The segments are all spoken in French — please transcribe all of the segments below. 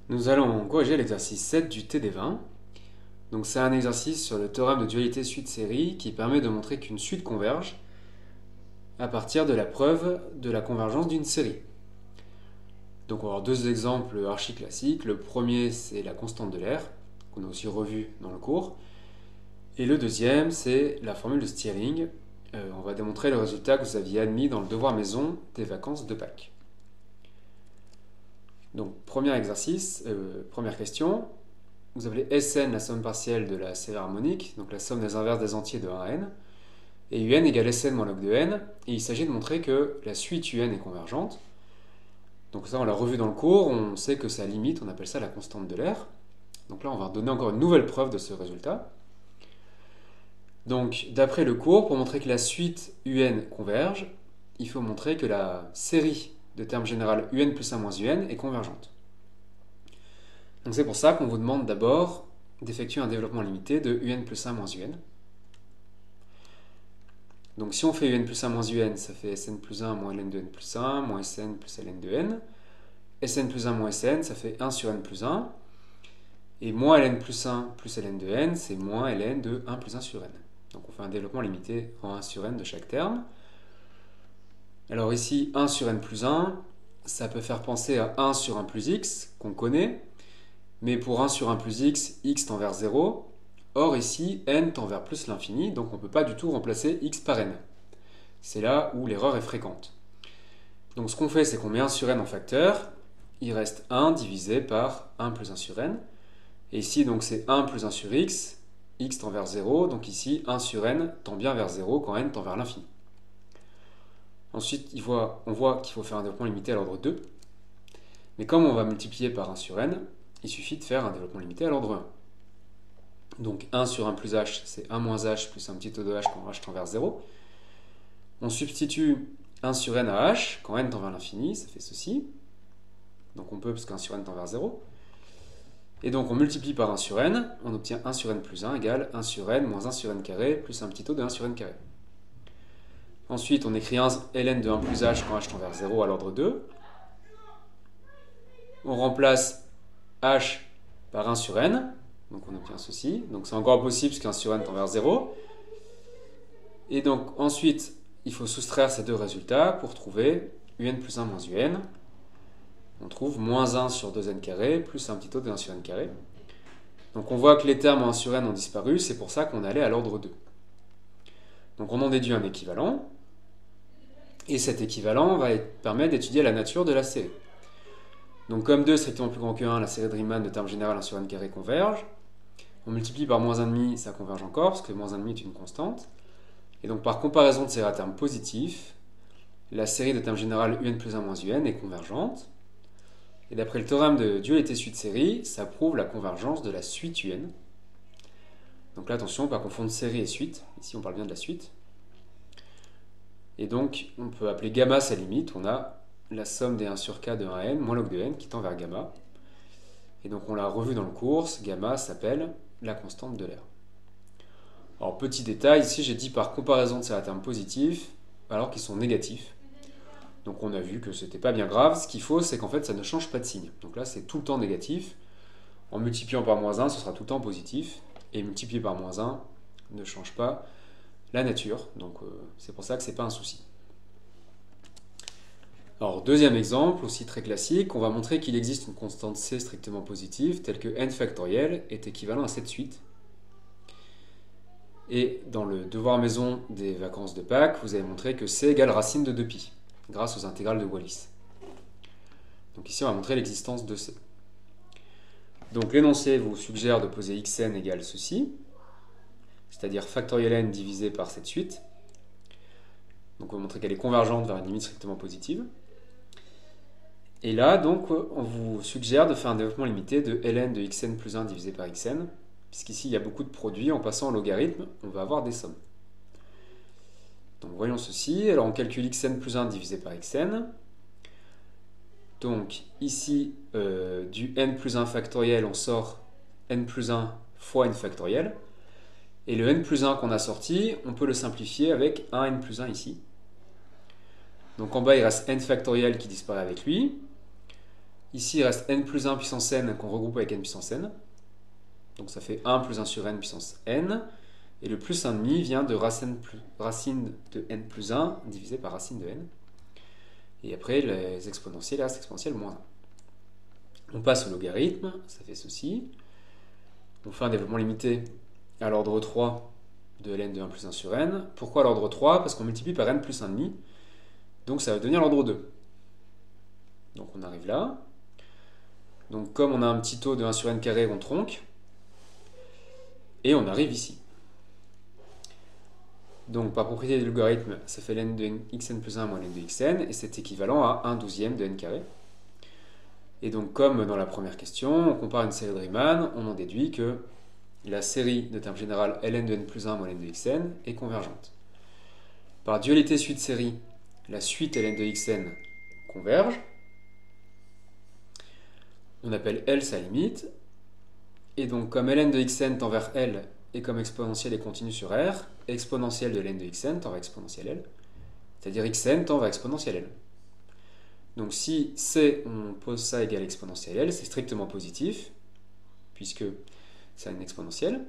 Nous allons corriger l'exercice 7 du TD20. Donc c'est un exercice sur le théorème de dualité suite-série qui permet de montrer qu'une suite converge à partir de la preuve de la convergence d'une série. Donc on va avoir deux exemples archi-classiques. Le premier, c'est la constante de l'air, qu'on a aussi revu dans le cours. Et le deuxième, c'est la formule de Stirling. On va démontrer le résultat que vous aviez admis dans le devoir maison des vacances de Pâques. Donc, premier exercice, première question. Vous appelez Sn la somme partielle de la série harmonique, donc la somme des inverses des entiers de 1 à n, et un égale Sn moins log de n, et il s'agit de montrer que la suite un est convergente. Donc ça, on l'a revu dans le cours, on sait que sa limite, on appelle ça la constante de l'air. Donc là, on va donner encore une nouvelle preuve de ce résultat. Donc, d'après le cours, pour montrer que la suite un converge, il faut montrer que la série de termes général un plus 1 moins un est convergente. Donc c'est pour ça qu'on vous demande d'abord d'effectuer un développement limité de un plus 1 moins un. Donc si on fait un plus 1 moins un, ça fait Sn plus 1 moins ln de n plus 1 moins Sn plus ln de n. Sn plus 1 moins Sn, ça fait 1 sur n plus 1. Et moins ln plus 1 plus ln de n, c'est moins ln de 1 plus 1 sur n. Donc on fait un développement limité en 1 sur n de chaque terme. Alors ici, 1 sur n plus 1, ça peut faire penser à 1 sur 1 plus x, qu'on connaît. Mais pour 1 sur 1 plus x, x tend vers 0. Or ici, n tend vers plus l'infini, donc on ne peut pas du tout remplacer x par n. C'est là où l'erreur est fréquente. Donc ce qu'on fait, c'est qu'on met 1 sur n en facteur. Il reste 1 divisé par 1 plus 1 sur n. Et ici, donc c'est 1 plus 1 sur x tend vers 0. Donc ici, 1 sur n tend bien vers 0 quand n tend vers l'infini. Ensuite, on voit qu'il faut faire un développement limité à l'ordre 2. Mais comme on va multiplier par 1 sur n, il suffit de faire un développement limité à l'ordre 1. Donc 1 sur 1 plus h, c'est 1 moins h plus un petit taux de h quand h tend vers 0. On substitue 1 sur n à h, quand n tend vers l'infini, ça fait ceci. Donc on peut, parce qu'un sur n tend vers 0. Et donc on multiplie par 1 sur n, on obtient 1 sur n plus 1 égale 1 sur n moins 1 sur n carré plus un petit taux de 1 sur n carré. Ensuite, on écrit 1 ln de 1 plus h quand h tend vers 0 à l'ordre 2. On remplace h par 1 sur n, donc on obtient ceci. Donc c'est encore possible parce qu'un sur n tend vers 0. Et donc ensuite, il faut soustraire ces deux résultats pour trouver un plus 1 moins un. On trouve moins 1 sur 2n carré plus un petit taux de 1 sur n carré. Donc on voit que les termes en 1 sur n ont disparu, c'est pour ça qu'on allait à l'ordre 2. Donc on en déduit un équivalent. Et cet équivalent va permettre d'étudier la nature de la série. Donc comme 2 est strictement plus grand que 1, la série de Riemann de termes général 1 sur n carré converge. On multiplie par moins 1,5, ça converge encore, parce que moins 1,5 est une constante. Et donc par comparaison de séries à termes positifs, la série de termes général un plus 1 moins un est convergente. Et d'après le théorème de dualité suite-série, ça prouve la convergence de la suite un. Donc là, attention, on ne peut pas confondre série et suite. Ici, on parle bien de la suite. Et donc, on peut appeler gamma sa limite. On a la somme des 1 sur k de 1 à n moins log de n qui tend vers gamma. Et donc, on l'a revu dans le cours. Gamma s'appelle la constante de l'air. Alors, petit détail, ici, j'ai dit par comparaison de séries à termes positifs, alors qu'ils sont négatifs. Donc, on a vu que ce n'était pas bien grave. Ce qu'il faut, c'est qu'en fait, ça ne change pas de signe. Donc là, c'est tout le temps négatif. En multipliant par moins 1, ce sera tout le temps positif. Et multiplier par moins 1 ne change pas la nature, donc c'est pour ça que c'est pas un souci. Alors deuxième exemple, aussi très classique, on va montrer qu'il existe une constante c strictement positive, telle que n factoriel est équivalent à cette suite. Et dans le devoir maison des vacances de Pâques, vous avez montré que c égale racine de 2pi, grâce aux intégrales de Wallis. Donc ici on va montrer l'existence de c. Donc l'énoncé vous suggère de poser xn égale ceci, c'est-à-dire factoriel n divisé par cette suite. Donc on va montrer qu'elle est convergente vers une limite strictement positive. Et là, donc, on vous suggère de faire un développement limité de ln de xn plus 1 divisé par xn, puisqu'ici il y a beaucoup de produits, en passant au logarithme, on va avoir des sommes. Donc voyons ceci, alors on calcule xn plus 1 divisé par xn. Donc ici, du n plus 1 factoriel, on sort n plus 1 fois n factoriel. Et le n plus 1 qu'on a sorti, on peut le simplifier avec 1 n plus 1 ici. Donc en bas, il reste n factoriel qui disparaît avec lui. Ici, il reste n plus 1 puissance n qu'on regroupe avec n puissance n. Donc ça fait 1 plus 1 sur n puissance n. Et le plus 1,5 vient de racine de n plus 1 divisé par racine de n. Et après, les exponentiels, il reste exponentielle moins 1. On passe au logarithme, ça fait ceci. On fait un développement limité à l'ordre 3 de ln de 1 plus 1 sur n. Pourquoi l'ordre 3? Parce qu'on multiplie par n plus 1,5. Donc ça va devenir l'ordre 2. Donc on arrive là. Donc comme on a un petit taux de 1 sur n carré, on tronque. Et on arrive ici. Donc par propriété du logarithme, ça fait ln de xn plus 1 moins ln de xn, et c'est équivalent à 1/12 de n carré. Et donc comme dans la première question, on compare une série de Riemann, on en déduit que la série de termes général ln de n plus 1 moins ln de xn est convergente. Par dualité suite-série, la suite ln de xn converge. On appelle L sa limite. Et donc comme ln de xn tend vers L et comme exponentielle est continue sur R, exponentielle de ln de xn tend vers exponentielle L. C'est-à-dire xn tend vers exponentielle L. Donc si C, on pose ça égale exponentielle L, c'est strictement positif, puisque c'est une exponentielle.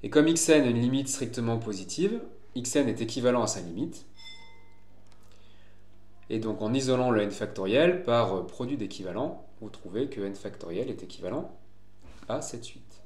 Et comme xn a une limite strictement positive, xn est équivalent à sa limite. Et donc en isolant le n factoriel par produit d'équivalent, vous trouvez que n factoriel est équivalent à cette suite.